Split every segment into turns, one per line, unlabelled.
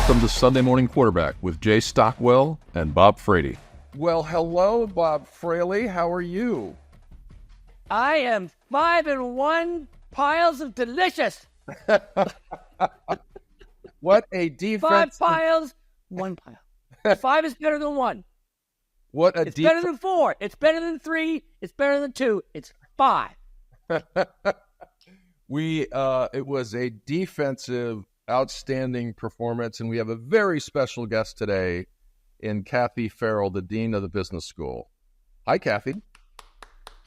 Welcome to Sunday Morning Quarterback with Jay Stockwell and Bob Frady.
Well, hello, Bob Fraley. How are you?
I am 5-1 piles of delicious.
What a defense!
5 piles, 1 pile. 5 is better than 1.
What a
It's better than 4. It's better than 3. It's better than 2. It's 5.
It was a defensive, outstanding performance, and we have a very special guest today in Kathy Farrell, the Dean of the Business School. Hi, Kathy.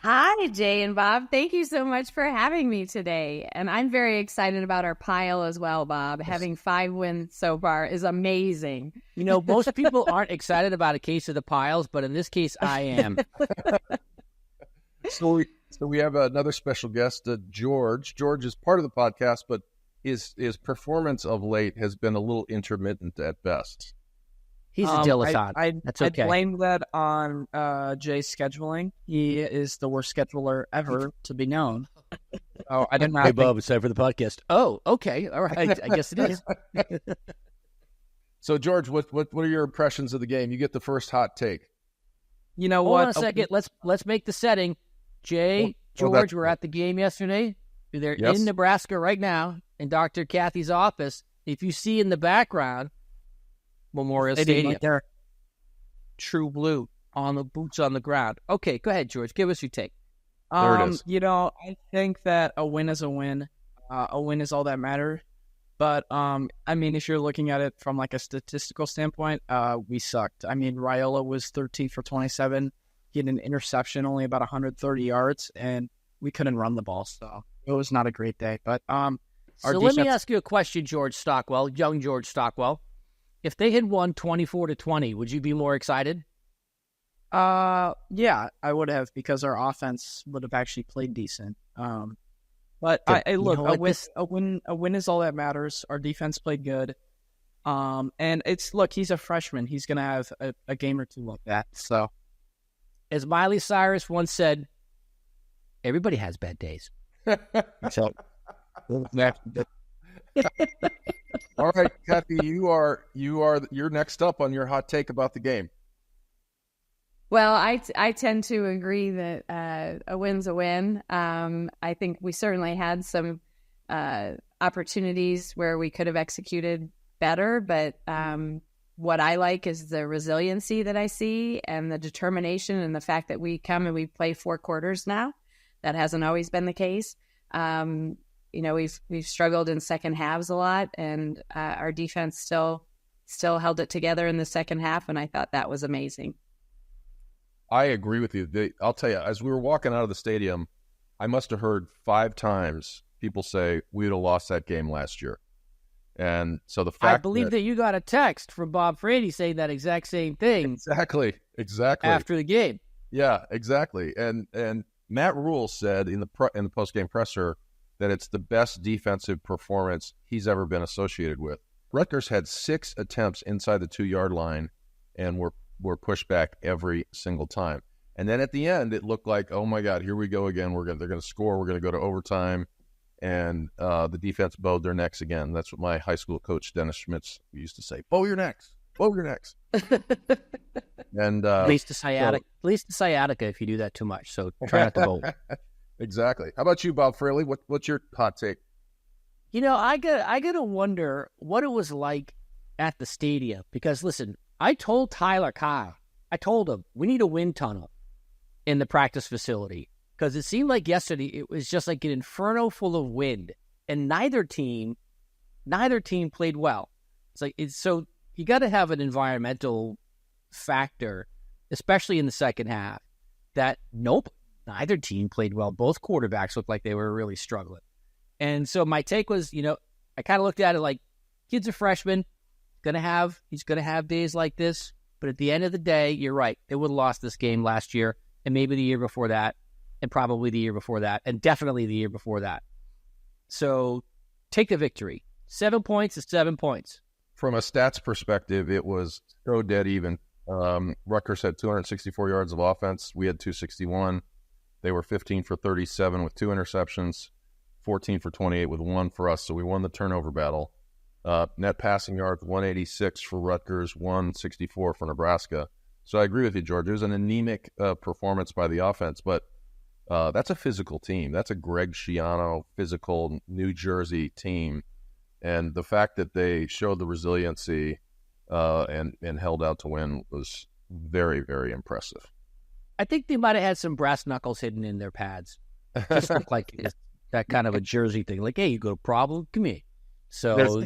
Hi, Jay and Bob. Thank you so much for having me today. And I'm very excited about our pile as well, Bob. Having 5 wins so far is amazing.
You know, most people aren't excited about a case of the piles, but in this case, I am.
So we have another special guest, George. George is part of the podcast, but his performance of late has been a little intermittent at best.
He's a dilettante. That's okay.
I blame that on Jay's scheduling. He is the worst scheduler ever to be known. Oh, I did not.
Hey, Bob, it's time for the podcast. Oh, okay. All right. I guess it is.
So, George, what are your impressions of the game? You get the first hot take.
You know
Hold
what?
on a second. Let's make the setting. Jay, George, we're at the game yesterday. They're in Nebraska right now in Dr. Kathy's office. If you see in the background, Memorial Stadium.
Right there. True blue on the boots on the ground.
Okay, go ahead, George. Give us your take.
There it is.
You know, I think that a win is a win. A win is all that matters. But, I mean, if you're looking at it from like a statistical standpoint, we sucked. I mean, Rhule was 13 for 27. He had an interception, only about 130 yards, and we couldn't run the ball. So it was not a great day. But
let me ask you a question, George Stockwell, young George Stockwell. If they had won 24-20, would you be more excited?
Yeah, I would have, because our offense would have actually played decent. But I look, a win is all that matters. Our defense played good. And he's a freshman. He's gonna have a game or two like that. So,
as Miley Cyrus once said, everybody has bad days.
So, all right, Kathy, you're next up on your hot take about the game.
Well, I tend to agree that a win's a win. I think we certainly had some opportunities where we could have executed better, but what I like is the resiliency that I see and the determination and the fact that we come and we play 4 quarters now. That hasn't always been the case. You know, we've struggled in second halves a lot, and our defense still held it together in the second half, and I thought that was amazing.
I agree with you. I'll tell you, as we were walking out of the stadium, I must have heard 5 times people say we would have lost that game last year. And so the fact
I believe that you got a text from Bob Frady saying that exact same thing.
Exactly.
After the game.
Yeah, exactly. And Matt Rhule said in the post-game presser that it's the best defensive performance he's ever been associated with. Rutgers had 6 attempts inside the 2-yard line and were pushed back every single time. And then at the end, it looked like, oh my God, here we go again. They're going to score. We're going to go to overtime. And the defense bowed their necks again. That's what my high school coach, Dennis Schmitz, used to say. Bow your necks. Bow your necks. And
at least the sciatica if you do that too much. So try not to bowl.
Exactly. How about you, Bob Fraley? What's your hot take?
You know, I gotta wonder what it was like at the stadium, because listen, I told Tyler Kyle, I told him we need a wind tunnel in the practice facility, because it seemed like yesterday it was just like an inferno full of wind, and neither team played well. So you got to have an environmental factor, especially in the second half. That neither team played well. Both quarterbacks looked like they were really struggling. And so my take was, you know, I kind of looked at it like, kid's a freshman, he's gonna have days like this. But at the end of the day, you're right. They would have lost this game last year, and maybe the year before that, and probably the year before that, and definitely the year before that. So take the victory. 7 points is 7 points.
From a stats perspective, it was so dead even. Rutgers had 264 yards of offense. We had 261. They were 15 for 37 with 2 interceptions, 14 for 28 with 1 for us. So we won the turnover battle. Net passing yards, 186 for Rutgers, 164 for Nebraska. So I agree with you, George. It was an anemic performance by the offense, but that's a physical team. That's a Greg Schiano physical New Jersey team. And the fact that they showed the resiliency and held out to win was very, very impressive.
I think they might have had some brass knuckles hidden in their pads. Just looked like that kind of a Jersey thing. Like, hey, you got a problem? Come here. So,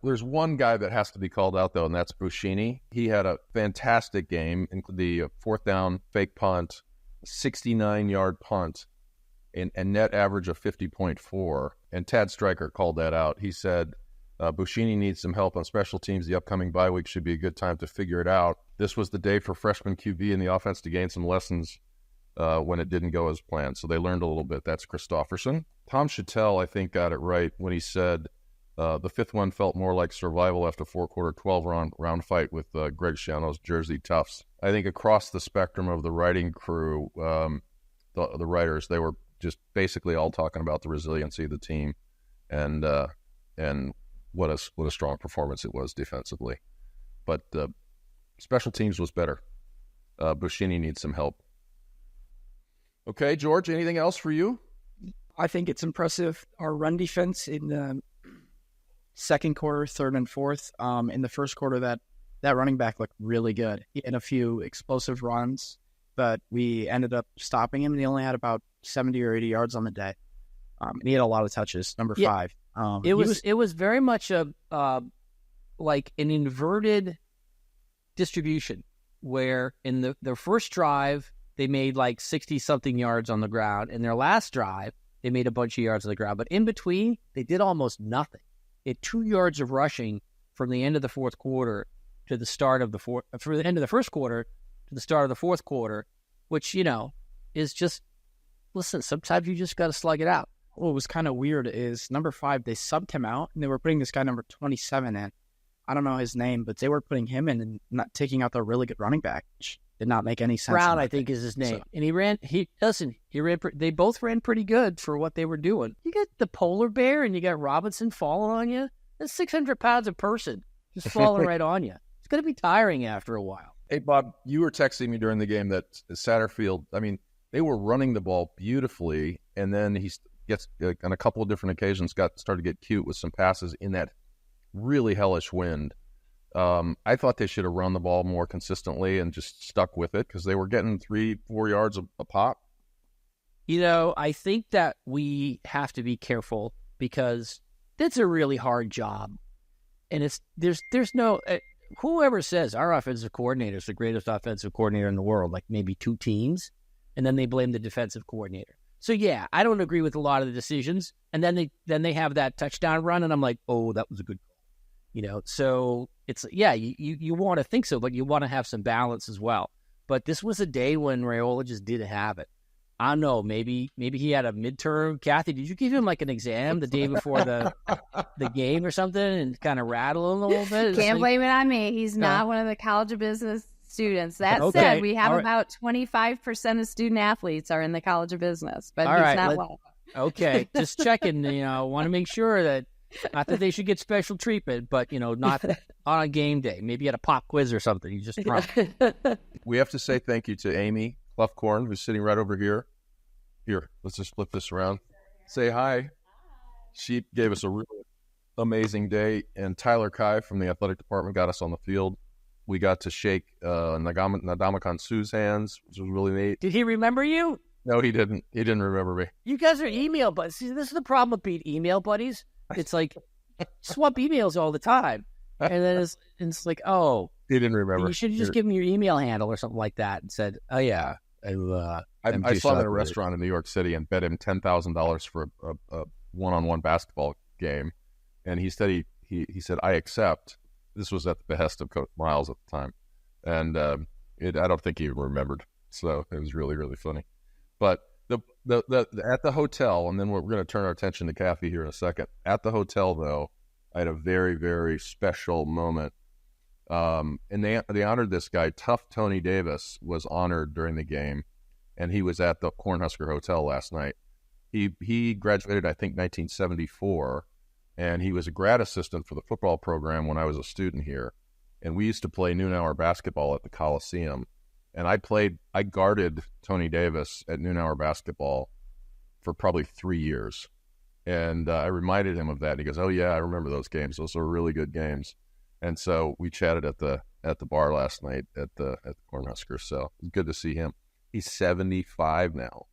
there's one guy that has to be called out, though, and that's Buschini. He had a fantastic game, including the fourth down fake punt, 69-yard punt, and net average of 50.4. And Tad Stryker called that out. He said, Buschini needs some help on special teams. The upcoming bye week should be a good time to figure it out. This was the day for freshman QB in the offense to gain some lessons when it didn't go as planned. So they learned a little bit. That's Christofferson. Tom Chattel, I think, got it right when he said the fifth one felt more like survival after four-quarter, 12-round fight with Greg Schiano's Jersey Toughs. I think across the spectrum of the writing crew, the writers, they were just basically all talking about the resiliency of the team and what a strong performance it was defensively. But special teams was better. Buschini needs some help. Okay, George, anything else for you?
I think it's impressive. Our run defense in the second quarter, third and fourth. In the first quarter, that running back looked really good. He had a few explosive runs, but we ended up stopping him. And he only had about 70 or 80 yards on the day. And he had a lot of touches, number 5.
It was very much a like an inverted distribution where in their first drive, they made like 60-something yards on the ground. In their last drive, they made a bunch of yards on the ground. But in between, they did almost nothing. It 2 yards of rushing from the end of the fourth quarter to the start of from the end of the first quarter to the start of the fourth quarter, which, is just, listen, sometimes you just got to slug it out.
What was kind of weird is number 5, they subbed him out, and they were putting this guy number 27 in. I don't know his name, but they were putting him in and not taking out their really good running back, which did not make any sense.
Brown, I think, is his name. So. And they both ran pretty good for what they were doing. You got the polar bear and you got Robinson falling on you. That's 600 pounds a person just falling right on you. It's going to be tiring after a while.
Hey, Bob, you were texting me during the game that Satterfield, they were running the ball beautifully, and then he gets, on a couple of different occasions, started to get cute with some passes in that really hellish wind. I thought they should have run the ball more consistently and just stuck with it because they were getting 3-4 yards a pop.
I think that we have to be careful because it's a really hard job. And there's no whoever says our offensive coordinator is the greatest offensive coordinator in the world, like maybe 2 teams, and then they blame the defensive coordinator. So yeah, I don't agree with a lot of the decisions. And then they have that touchdown run, and I'm like, oh, that was a good call. So it's, you want to think so, but you want to have some balance as well. But this was a day when Rhule just didn't have it. I don't know, maybe he had a midterm. Kathy, did you give him like an exam the day before the game or something and kind of rattle him a little bit?
Can't blame it on me. He's not one of the College of Business students. That said, we have about 25% of student athletes are in the College of Business, but he's not one of them.
Okay, just checking, want to make sure that, not that they should get special treatment, but, not on a game day. Maybe at a pop quiz or something. You just drunk.
We have to say thank you to Amy Cloughcorn, who's sitting right over here. Here, let's just flip this around. Say hi. She gave us a really amazing day, and Tyler Kai from the athletic department got us on the field. We got to shake Ndamukong Suh's hands, which was really neat.
Did he remember you?
No, he didn't. He didn't remember me.
You guys are email buddies. See, this is the problem with being email buddies. It's like swap emails all the time, and then it's like, oh,
he didn't remember.
You should have just given me your email handle or something like that and said, oh yeah,
I saw him at a restaurant in New York City and bet him $10,000 for a one-on-one basketball game, and he said he said I accept. This was at the behest of Coach Miles at the time, and I don't think he even remembered. So it was really, really funny. But the at the hotel, and then we're going to turn our attention to Kathy here in a second. At the hotel, though, I had a very, very special moment. And they honored this guy. Tough Tony Davis was honored during the game, and he was at the Cornhusker Hotel last night. He graduated, I think, 1974, and he was a grad assistant for the football program when I was a student here. And we used to play noon hour basketball at the Coliseum. And I guarded Tony Davis at noon hour basketball for probably 3 years. And I reminded him of that. And he goes, "Oh yeah, I remember those games. Those were really good games." And so we chatted at the bar last night at the Cornhuskers. So it was good to see him. He's 75 now.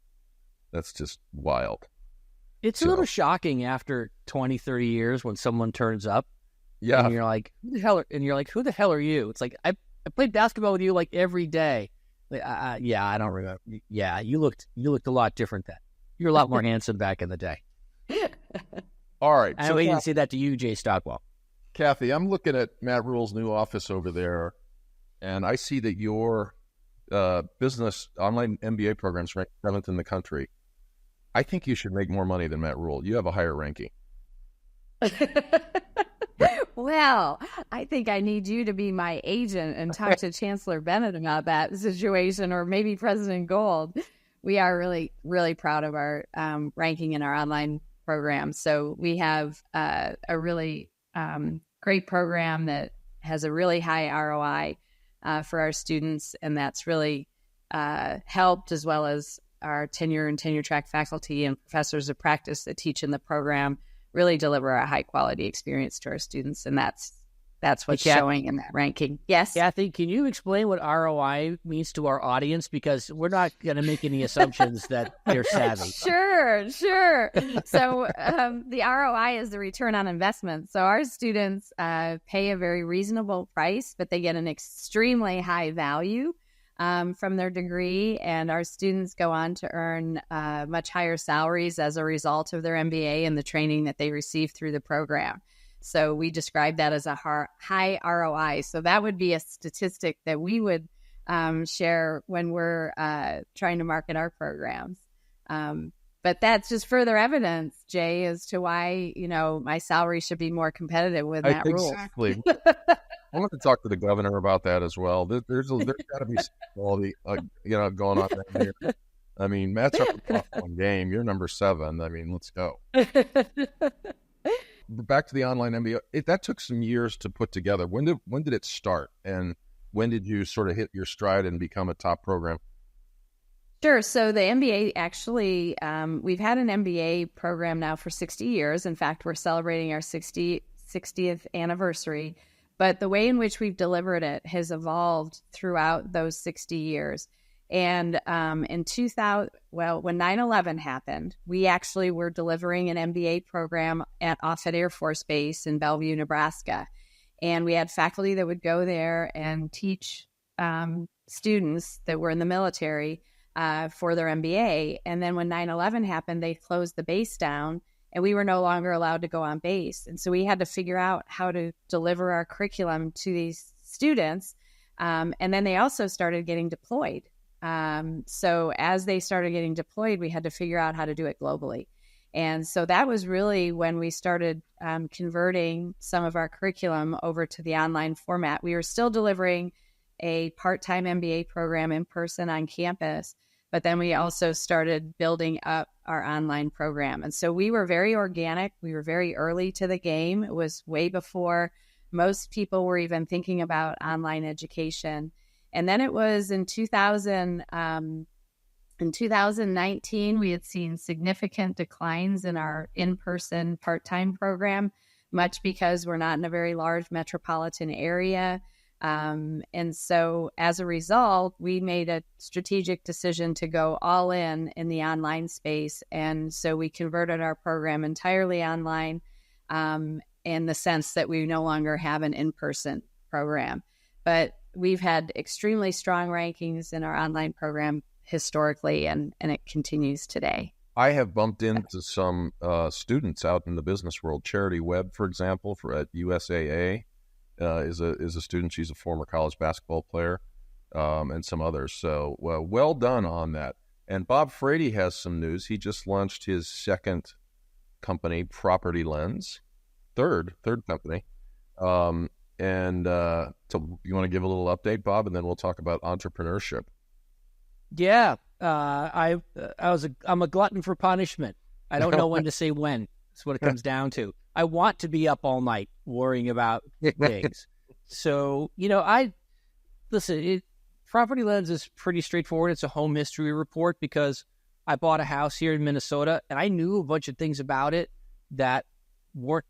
That's just wild.
It's a little shocking after 20, 30 years when someone turns up.
Yeah.
And you're like, who the hell are you? It's like, I played basketball with you like every day. Like, yeah, I don't remember. Yeah, you looked a lot different then. You're a lot more handsome back in the day.
All right.
I know he didn't say that to you, Jay Stockwell.
Kathy, I'm looking at Matt Rhule's new office over there, and I see that your business online MBA program's ranked 7th in the country. I think you should make more money than Matt Rhule. You have a higher ranking.
Well, I think I need you to be my agent and talk to Chancellor Bennett about that situation, or maybe President Gold. We are really, really proud of our ranking in our online program. So we have a really great program that has a really high ROI for our students, and that's really helped, as well as our tenure and tenure track faculty and professors of practice that teach in the program, really deliver a high quality experience to our students. And that's what's showing in that ranking. Yes.
Kathy, can you explain what ROI means to our audience? Because we're not going to make any assumptions that they're savvy.
Sure. So the ROI is the return on investment. So our students pay a very reasonable price, but they get an extremely high value from their degree. And our students go on to earn much higher salaries as a result of their MBA and the training that they receive through the program. So we describe that as a high ROI. So that would be a statistic that we would share when we're trying to market our programs. But that's just further evidence, Jay, as to why, my salary should be more competitive with Matt Rhule.
Exactly. I want to talk to the governor about that as well. There's got to be some quality, going on down here. I mean, Matt's up one game. You're number 7. I mean, let's go. Back to the online MBA. That took some years to put together. When did it start, and when did you sort of hit your stride and become a top program?
Sure. So the MBA actually, we've had an MBA program now for 60 years. In fact, we're celebrating our 60th anniversary. But the way in which we've delivered it has evolved throughout those 60 years. And in 2000, when 9/11 happened, we actually were delivering an MBA program at Offutt Air Force Base in Bellevue, Nebraska. And we had faculty that would go there and teach students that were in the military for their MBA. And then when 9/11 happened, they closed the base down, and we were no longer allowed to go on base. And so we had to figure out how to deliver our curriculum to these students. And then they also started getting deployed. So as they started getting deployed, we had to figure out how to do it globally. And so that was really when we started converting some of our curriculum over to the online format. We were still delivering a part-time MBA program in person on campus, but then we also started building up our online program. And so we were very organic. We were very early to the game. It was way before most people were even thinking about online education. And then it was in 2019, we had seen significant declines in our in-person part-time program, much because we're not in a very large metropolitan area. And so as a result, we made a strategic decision to go all in the online space. And so we converted our program entirely online in the sense that we no longer have an in-person program. But we've had extremely strong rankings in our online program historically, and it continues today.
I have bumped into some students out in the business world. Charity Webb, for example, at USAA, is a student. She's a former college basketball player, and some others. So well done on that. And Bob Frady has some news. He just launched his second company, Property Lens, third company. And so you want to give a little update, Bob, and then we'll talk about entrepreneurship.
Yeah, I'm a glutton for punishment. I don't know when to say when. That's what it comes down to. I want to be up all night worrying about things. So, Property Lens is pretty straightforward. It's a home history report because I bought a house here in Minnesota and I knew a bunch of things about it that weren't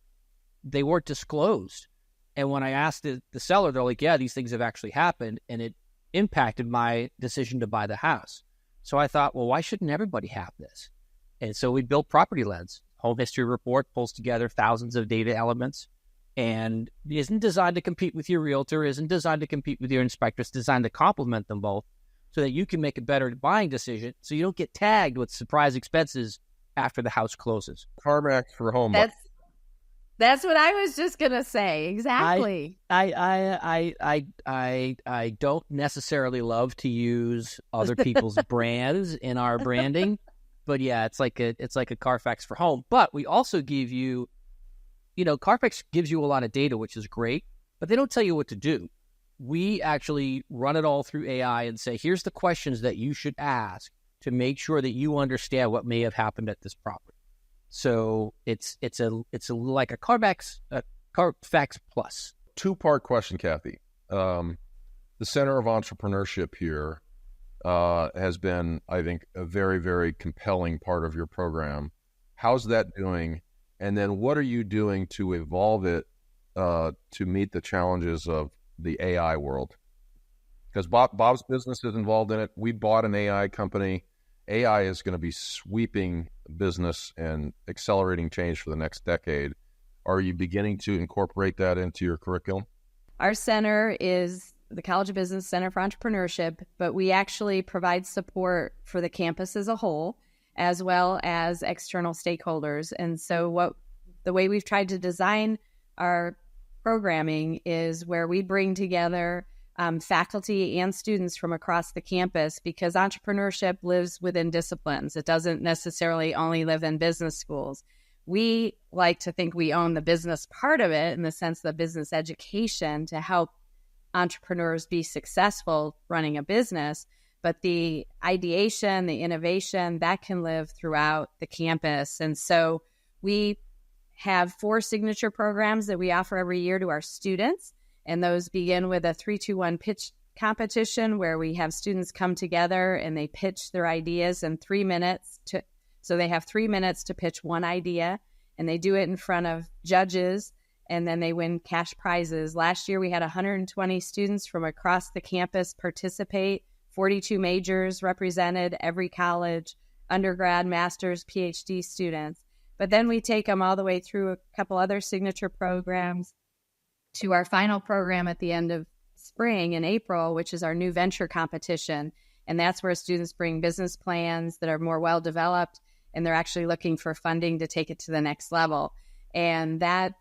disclosed. And when I asked the seller, they're like, yeah, these things have actually happened, and it impacted my decision to buy the house. So I thought, well, why shouldn't everybody have this? And so we built Property Lens. Home history report pulls together thousands of data elements and isn't designed to compete with your realtor, isn't designed to compete with your inspector. It's designed to complement them both so that you can make a better buying decision so you don't get tagged with surprise expenses after the house closes.
CarMax for home.
That's what I was just gonna say. Exactly.
I don't necessarily love to use other people's brands in our branding, but yeah, it's like a Carfax for home. But we also give you, Carfax gives you a lot of data, which is great, but they don't tell you what to do. We actually run it all through AI and say, here's the questions that you should ask to make sure that you understand what may have happened at this property. So it's like a Carfax Plus.
Two-part question, Kathy. The Center of Entrepreneurship here has been, I think, a very, very compelling part of your program. How's that doing? And then what are you doing to evolve it to meet the challenges of the AI world? Because Bob's business is involved in it. We bought an AI company. AI is going to be sweeping business and accelerating change for the next decade. Are you beginning to incorporate that into your curriculum?
Our center is the College of Business Center for Entrepreneurship, but we actually provide support for the campus as a whole, as well as external stakeholders. And so the way we've tried to design our programming is where we bring together faculty and students from across the campus, because entrepreneurship lives within disciplines. It doesn't necessarily only live in business schools. We like to think we own the business part of it in the sense of business education to help entrepreneurs be successful running a business. But the ideation, the innovation, that can live throughout the campus. And so we have 4 signature programs that we offer every year to our students. And those begin with a 3-2-1 pitch competition where we have students come together and they pitch their ideas in 3 minutes. So they have 3 minutes to pitch one idea, and they do it in front of judges, and then they win cash prizes. Last year, we had 120 students from across the campus participate, 42 majors represented, every college, undergrad, master's, PhD students. But then we take them all the way through a couple other signature programs to our final program at the end of spring in April, which is our new venture competition. And that's where students bring business plans that are more well-developed, and they're actually looking for funding to take it to the next level. And that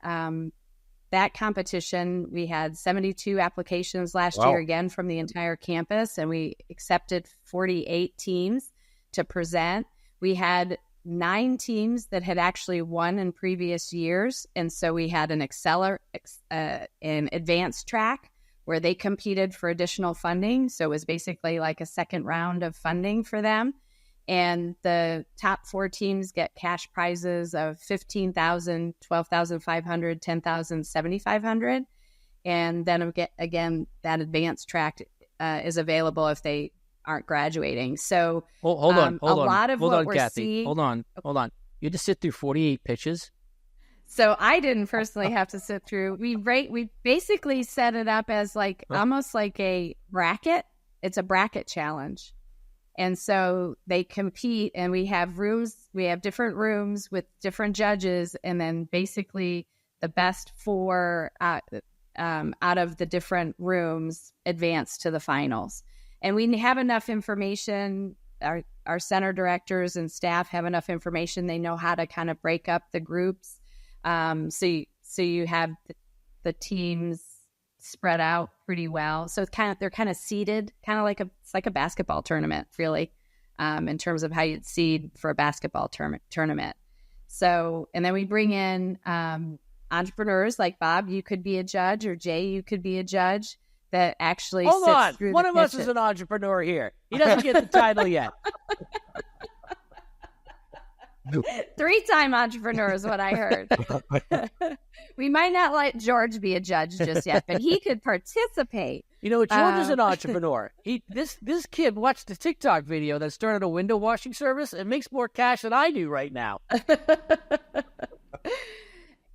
competition, we had 72 applications last year, again, from the entire campus, and we accepted 48 teams to present. We had 9 teams that had actually won in previous years. And so we had an an advanced track where they competed for additional funding. So it was basically like a second round of funding for them. And the top 4 teams get cash prizes of $15,000, $12,500, $10,000, $7,500. And then again, that advanced track is available if they aren't graduating. So
hold on,
Kathy.
Hold on. You had to sit through 48 pitches?
So I didn't personally have to sit through. We basically set it up as almost like a bracket. It's a bracket challenge. And so they compete, and we have different rooms with different judges, and then basically the best 4 out of the different rooms advance to the finals. And we have enough information. Our center directors and staff have enough information. They know how to kind of break up the groups. So you have the teams spread out pretty well. So they're kind of seeded, kind of it's like a basketball tournament, really, in terms of how you'd seed for a basketball tournament. So, and then we bring in entrepreneurs like Bob. You could be a judge, or Jay, you could be a judge. That actually
Hold
sits
on.
through
One
the
of us
pitches.
is an entrepreneur here. He doesn't get the title yet.
3-time entrepreneur is what I heard. We might not let George be a judge just yet, but he could participate.
You know, George is an entrepreneur. This kid watched a TikTok video that started a window washing service and makes more cash than I do right now.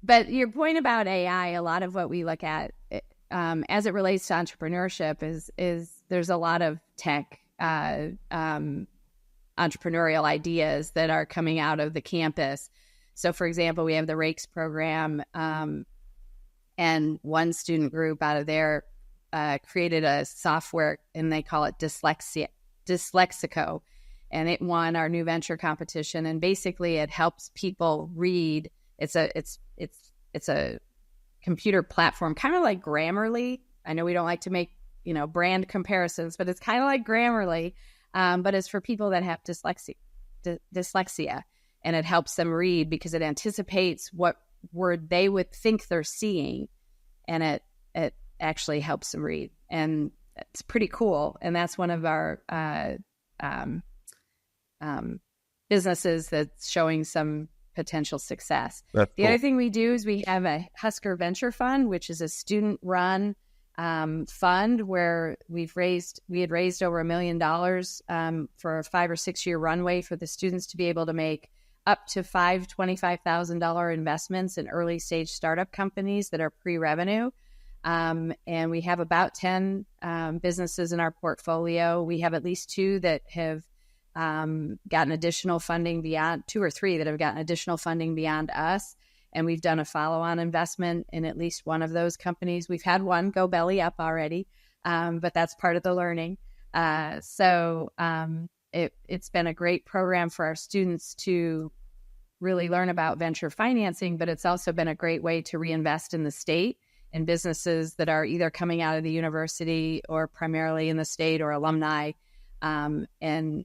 But your point about AI, a lot of what we look at as it relates to entrepreneurship is there's a lot of tech entrepreneurial ideas that are coming out of the campus. So, for example, we have the Rakes program, and one student group out of there created a software, and they call it Dyslexico, and it won our new venture competition. And basically, it helps people read. It's a computer platform, kind of like Grammarly. I know we don't like to make brand comparisons, but it's kind of like Grammarly, but it's for people that have dyslexia, and it helps them read because it anticipates what word they would think they're seeing, and it actually helps them read, and it's pretty cool. And that's one of our businesses that's showing some potential success.
That's
the
cool.
other thing we do is we have a Husker Venture Fund, which is a student-run fund where we had raised over $1 million for a 5 or 6 year runway for the students to be able to make up to 5 $25,000 investments in early stage startup companies that are pre-revenue. And we have about 10 businesses in our portfolio. We have at least 2 that have gotten additional funding beyond, 2 or 3 that have gotten additional funding beyond us. And we've done a follow-on investment in at least one of those companies. We've had one go belly up already, but that's part of the learning. So it's been a great program for our students to really learn about venture financing, but it's also been a great way to reinvest in the state and businesses that are either coming out of the university or primarily in the state or alumni, and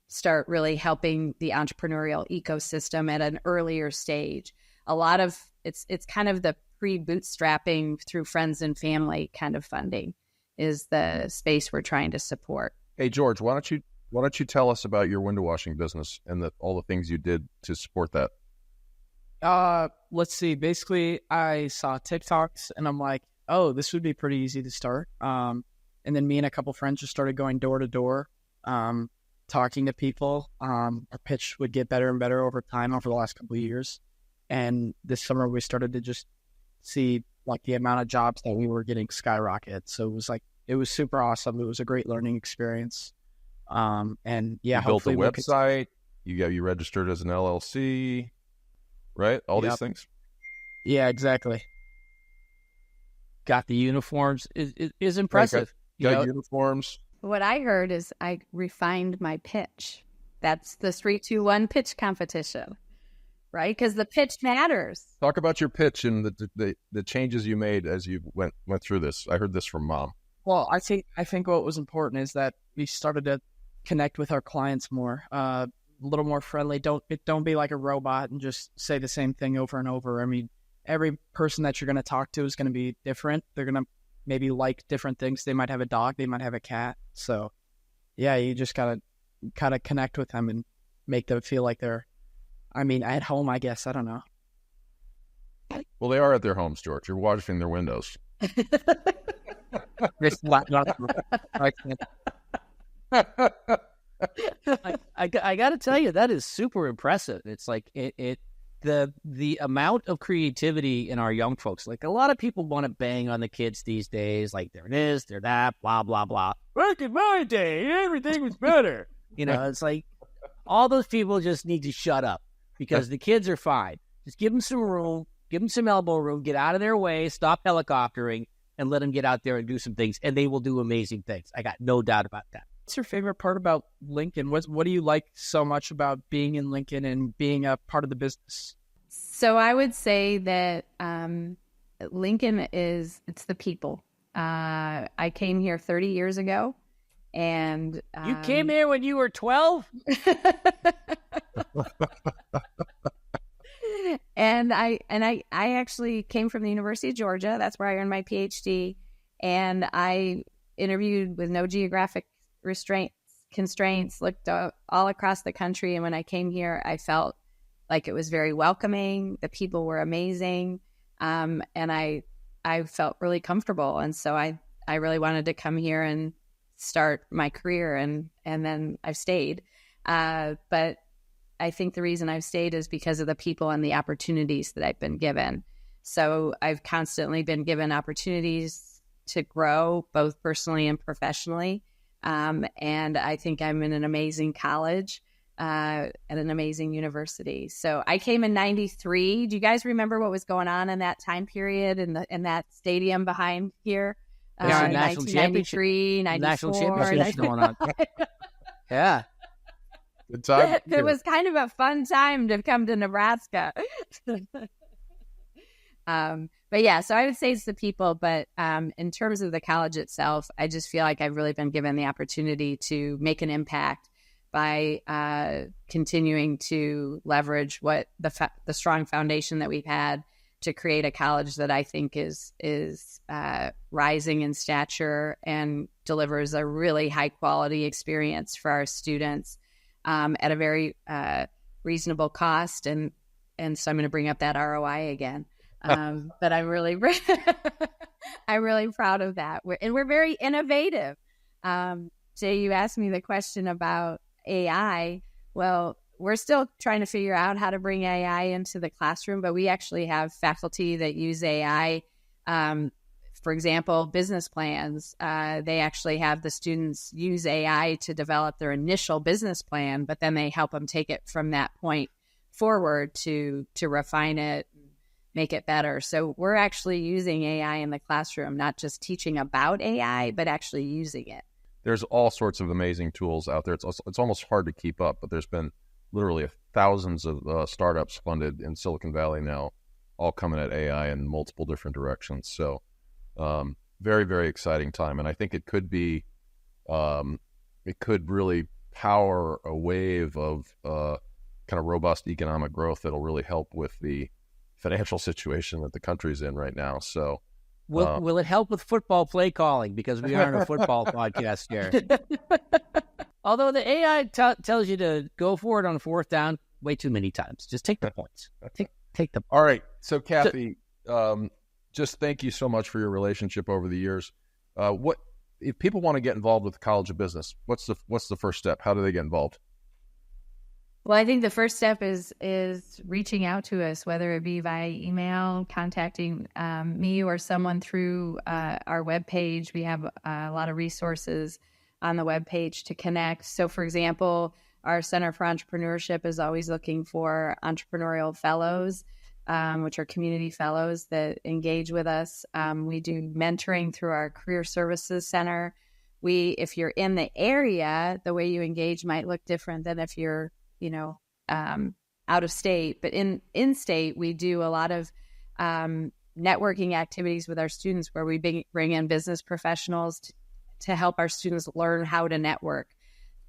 start really helping the entrepreneurial ecosystem at an earlier stage. A lot of it's kind of the pre-bootstrapping through friends and family kind of funding is the space we're trying to support.
Hey, George, why don't you tell us about your window washing business and all the things you did to support that?
Let's see. Basically, I saw TikToks and I'm like, oh, this would be pretty easy to start. And then me and a couple friends just started going door to door, talking to people. Our pitch would get better and better over time over the last couple of years. And this summer we started to just see like the amount of jobs that we were getting skyrocket. So it was super awesome. It was a great learning experience. And yeah,
you built a website. You registered as an LLC, right? All these things.
Yeah, exactly.
Got the uniforms. Is impressive.
Got uniforms.
What I heard is I refined my pitch. That's the 3-2-1 pitch competition, right? Because the pitch matters.
Talk about your pitch and the changes you made as you went through this. I heard this from Mom.
Well, I think what was important is that we started to connect with our clients more, a little more friendly. Don't be like a robot and just say the same thing over and over. I mean, every person that you're going to talk to is going to be different. They're going to maybe like different things. They might have a dog. They might have a cat. So, yeah, you just got to kind of connect with them and make them feel like they're, at home, I guess. I don't know.
Well, they are at their homes, George. You're washing their windows.
I got to tell you, that is super impressive. It's like the amount of creativity in our young folks. Like a lot of people want to bang on the kids these days, like they're this, they're that, blah, blah, blah. Back in my day, everything was better. It's like all those people just need to shut up because the kids are fine. Just give them some room, give them some elbow room, get out of their way, stop helicoptering, and let them get out there and do some things, and they will do amazing things. I got no doubt about that.
What's your favorite part about Lincoln? What do you like so much about being in Lincoln and being a part of the business?
So I would say that Lincoln it's the people. I came here 30 years ago, and
you came here when you were 12?
And I actually came from the University of Georgia. That's where I earned my PhD. And I interviewed with no geographic restraints constraints, looked all across the country. And when I came here, I felt like it was very welcoming. The people were amazing. And I felt really comfortable. And so I really wanted to come here and start my career. And then I've stayed. But I think the reason I've stayed is because of the people and the opportunities that I've been given. So I've constantly been given opportunities to grow both personally and professionally. And I think I'm in an amazing college at an amazing university. So I came in 93. Do you guys remember what was going on in that time period in that stadium behind here?
National championship.
94,
National championship going on. Yeah.
Good time.
It was kind of a fun time to come to Nebraska. But yeah, so I would say it's the people, but in terms of the college itself, I just feel like I've really been given the opportunity to make an impact by continuing to leverage what the strong foundation that we've had to create a college that I think is rising in stature and delivers a really high quality experience for our students at a very reasonable cost. And so I'm going to bring up that ROI again. But I'm really, I'm really proud of that. We're very innovative. Jay, you asked me the question about AI. Well, we're still trying to figure out how to bring AI into the classroom, but we actually have faculty that use AI. For example, business plans. They actually have the students use AI to develop their initial business plan, but then they help them take it from that point forward to refine it, make it better. So we're actually using AI in the classroom, not just teaching about AI, but actually using it.
There's all sorts of amazing tools out there. It's almost hard to keep up, but there's been literally thousands of startups funded in Silicon Valley now, all coming at AI in multiple different directions. So very, very exciting time. And I think it could be, it could really power a wave of kind of robust economic growth that'll really help with the financial situation that the country's in right now. So
will it help with football play calling? Because we aren't a football podcast here. Although the AI tells you to go for it on fourth down way too many times. Just take the points. Take the.
All right. So Kathy, just thank you so much for your relationship over the years. What if people want to get involved with the College of Business? What's the first step? How do they get involved?
Well, I think the first step is reaching out to us, whether it be via email, contacting me or someone through our webpage. We have a lot of resources on the webpage to connect. So, for example, our Center for Entrepreneurship is always looking for entrepreneurial fellows, which are community fellows that engage with us. We do mentoring through our Career Services Center. If you're in the area, the way you engage might look different than if you're out of state, but in state, we do a lot of networking activities with our students where we bring in business professionals to help our students learn how to network.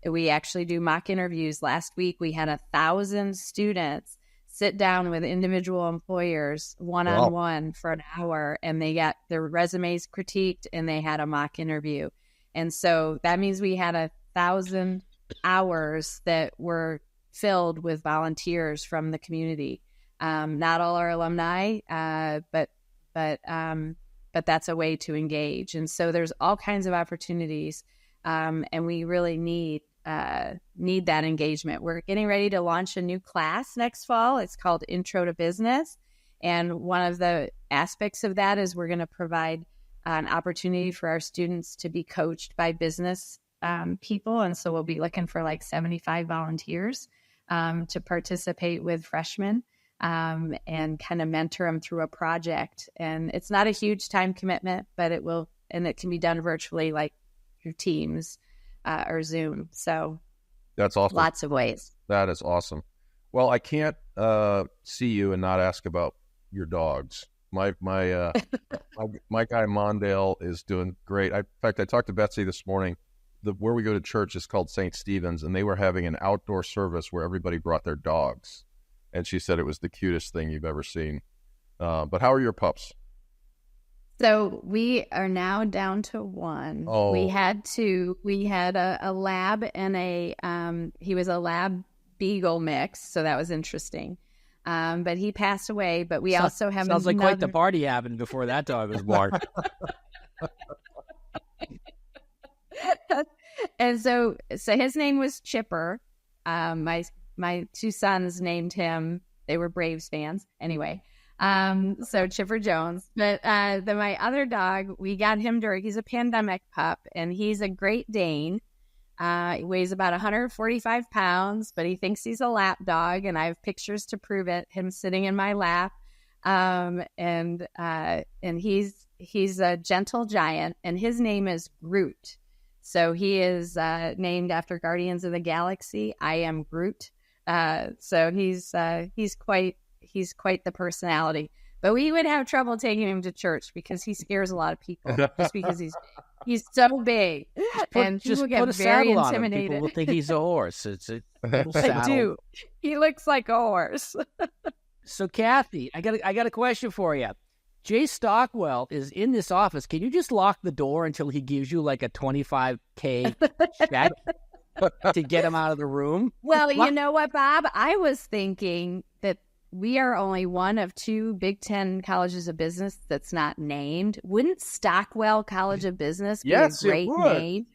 We actually do mock interviews. Last week, we had 1,000 students sit down with individual employers one-on-one for an hour, and they got their resumes critiqued and they had a mock interview. And so that means we had 1,000 hours that were filled with volunteers from the community. Not all our alumni, but that's a way to engage. And so there's all kinds of opportunities, and we really need that engagement. We're getting ready to launch a new class next fall. It's called Intro to Business. And one of the aspects of that is we're going to provide an opportunity for our students to be coached by business people. And so we'll be looking for like 75 volunteers to participate with freshmen and kind of mentor them through a project. And it's not a huge time commitment, but it can be done virtually, like through Teams or Zoom. So
that's awesome.
Lots of ways.
That is awesome. Well, I can't see you and not ask about your dogs. My guy Mondale is doing great. In fact, I talked to Betsy this morning. Where we go to church is called St. Stephen's, and they were having an outdoor service where everybody brought their dogs. And she said it was the cutest thing you've ever seen. But how are your pups?
So we are now down to one.
Oh.
We had two. We had a lab and he was a lab beagle mix, so that was interesting. But he passed away. But we also have
sounds
another...
like quite the party happened before that dog was born.
And so his name was Chipper. My two sons named him. They were Braves fans. Anyway, so Chipper Jones. But then my other dog, we got him he's a pandemic pup, and he's a Great Dane. He weighs about 145 pounds, but he thinks he's a lap dog, and I have pictures to prove it. Him sitting in my lap, and he's a gentle giant, and his name is Groot. So he is named after Guardians of the Galaxy. I am Groot. So he's quite the personality. But we would have trouble taking him to church because he scares a lot of people just because he's so big. And people get very intimidated.
People will think he's a horse. It's a little
They
saddle.
do. He looks like a horse.
So Kathy, I got a question for you. Jay Stockwell is in this office. Can you just lock the door until he gives you like a $25K check to get him out of the room?
Well, you know what, Bob? I was thinking that we are only one of two Big Ten colleges of business that's not named. Wouldn't Stockwell College of Business be
Yes,
a
it
great
would.
name?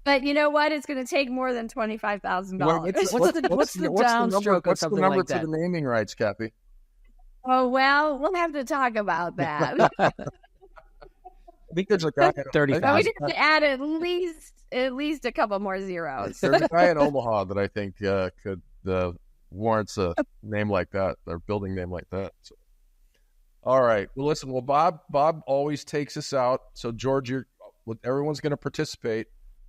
But you know what? It's going to take more than $25,000.
What's the downstroke on something
number
like that?
for the naming rights, Kathy?
Oh, well, we'll have to talk about that.
I think there's a guy.
30,000.
But we need to add at least a couple more zeros.
There's a guy in Omaha that I think could warrants a name like that, or building name like that. So. All right. Well, listen. Well, Bob always takes us out. So George, everyone's going to participate.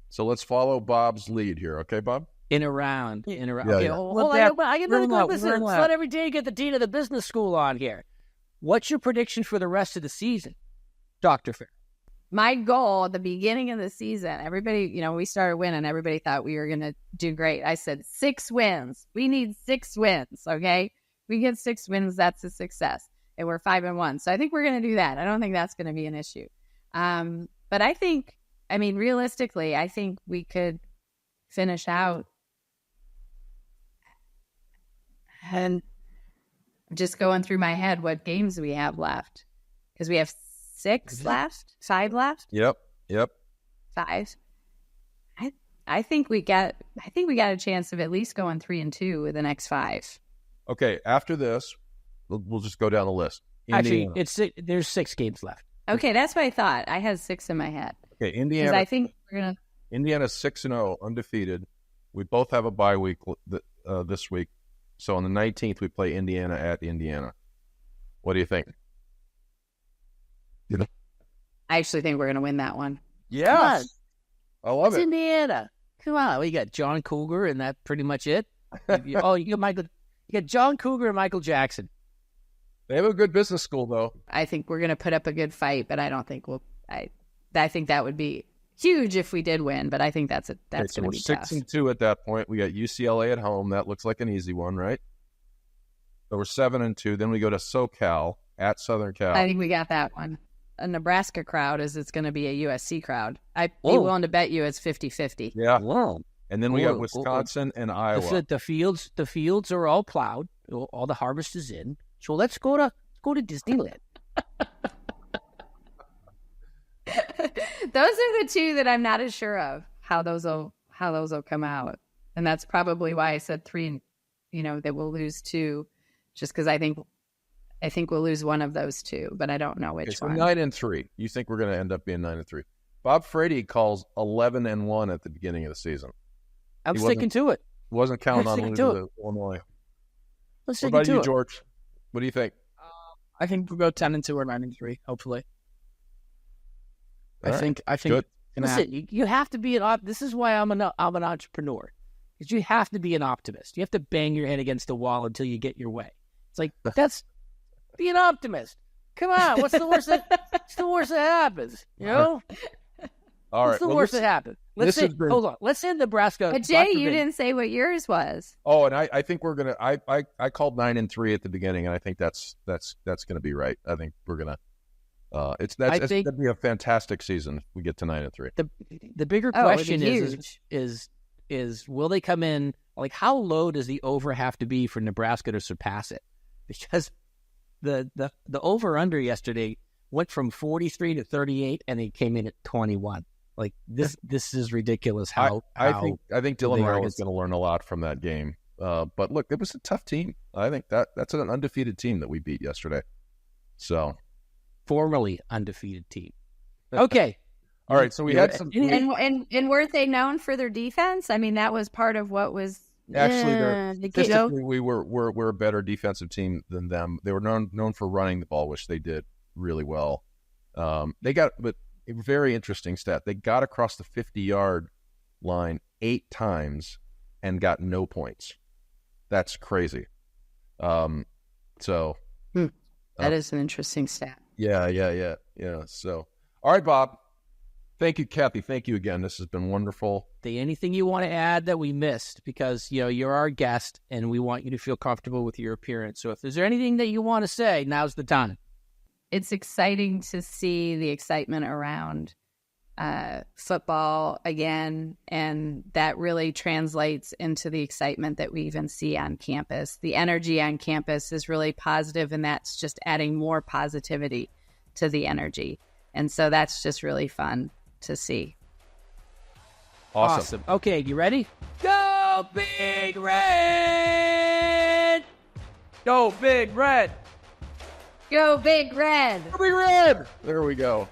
So let's follow Bob's lead here. Okay, Bob?
In a round.
Yeah,
Okay,
yeah.
hold on. I get another question. It's not every day you get the dean of the business school on here. What's your prediction for the rest of the season, Dr. Fair?
My goal at the beginning of the season, everybody, we started winning. Everybody thought we were going to do great. I said 6 wins. We need 6 wins. Okay. We get 6 wins. That's a success. And we're 5-1. So I think we're going to do that. I don't think that's going to be an issue. But realistically, I think we could finish out. And I'm just going through my head what games we have left. Because we have 6 left, 5 left.
Yep.
5. I think we got a chance of at least going 3-2 with the next 5.
Okay. After this, we'll just go down the list.
Actually, there's 6 games left.
Okay, that's what I thought. I had 6 in my head.
Okay,
Because
Indiana.
I think we're gonna.
Indiana's 6-0, undefeated. We both have a bye week this week. So on the 19th, we play Indiana at Indiana. What do you think?
I actually think we're gonna win that one.
Yes. I love
It's
it.
Indiana. Come on. We got John Cougar, and that's pretty much it. You got John Cougar and Michael Jackson.
They have a good business school, though.
I think we're gonna put up a good fight, but I don't think we'll. I think that would be huge if we did win, but I think that's
So
gonna
we're
be tough.
6-2 at that point. We got UCLA at home. That looks like an easy one, right? So we're 7-2. Then we go to SoCal at Southern Cal.
I think we got that one. A Nebraska crowd it's going to be a USC crowd. I'd be willing to bet you it's 50-50.
Yeah.
Whoa.
And then we got Wisconsin and Iowa.
The fields are all plowed. All the harvest is in. So let's go to Disneyland.
Those are the two that I'm not as sure of how those will come out, and that's probably why I said 3. That we'll lose 2, just because I think we'll lose one of those 2, but I don't know which
So
one.
9-3. You think we're going to end up being 9-3? Bob Frady calls 11-1 at the beginning of the season.
I'm sticking to it.
Wasn't counting on
sticking
losing
to
to Illinois.
I'm
What
sticking
about
to
you,
it.
George? What do you think?
I think we'll go 10-2 or 9-3. Hopefully,
All
I
right.
think.
Good.
Listen, you have to be this is why I'm an entrepreneur. Because you have to be an optimist. You have to bang your head against the wall until you get your way. It's like be an optimist. Come on, what's the worst that happens? You know?
All right.
What's the worst that happens? Hold on. Let's say Nebraska.
But Jay, you didn't say what yours was.
Oh, and I think we're gonna. I called 9-3 at the beginning, and I think that's gonna be right. I think we're gonna It's going to be a fantastic season if we get to 9-3.
The bigger question is will they come in, like, how low does the over have to be for Nebraska to surpass it? Because the over under yesterday went from 43 to 38 and it came in at 21. Like, this is ridiculous. I
think Dylan Rhule is going to learn a lot from that game. But look, it was a tough team. I think that's an undefeated team that we beat yesterday. So,
formerly undefeated team. Okay.
All right. So we had some,
and weren't they known for their defense? I mean, that was part of what was
actually statistically we were a better defensive team than them. They were known for running the ball, which they did really well. But a very interesting stat. They got across the 50-yard line 8 times and got no points. That's crazy.
That is an interesting stat.
Yeah. So, all right, Bob. Thank you, Kathy. Thank you again. This has been wonderful.
Anything you want to add that we missed? Because, you're our guest and we want you to feel comfortable with your appearance. So if there's anything that you want to say, now's the time.
It's exciting to see the excitement around football again, and that really translates into the excitement that we even see on campus. The energy on campus is really positive, and that's just adding more positivity to the energy. And so that's just really fun to see.
Awesome. Okay, you ready? Go Big Red!
Go Big Red!
Go Big Red!
Go Big Red! There we go.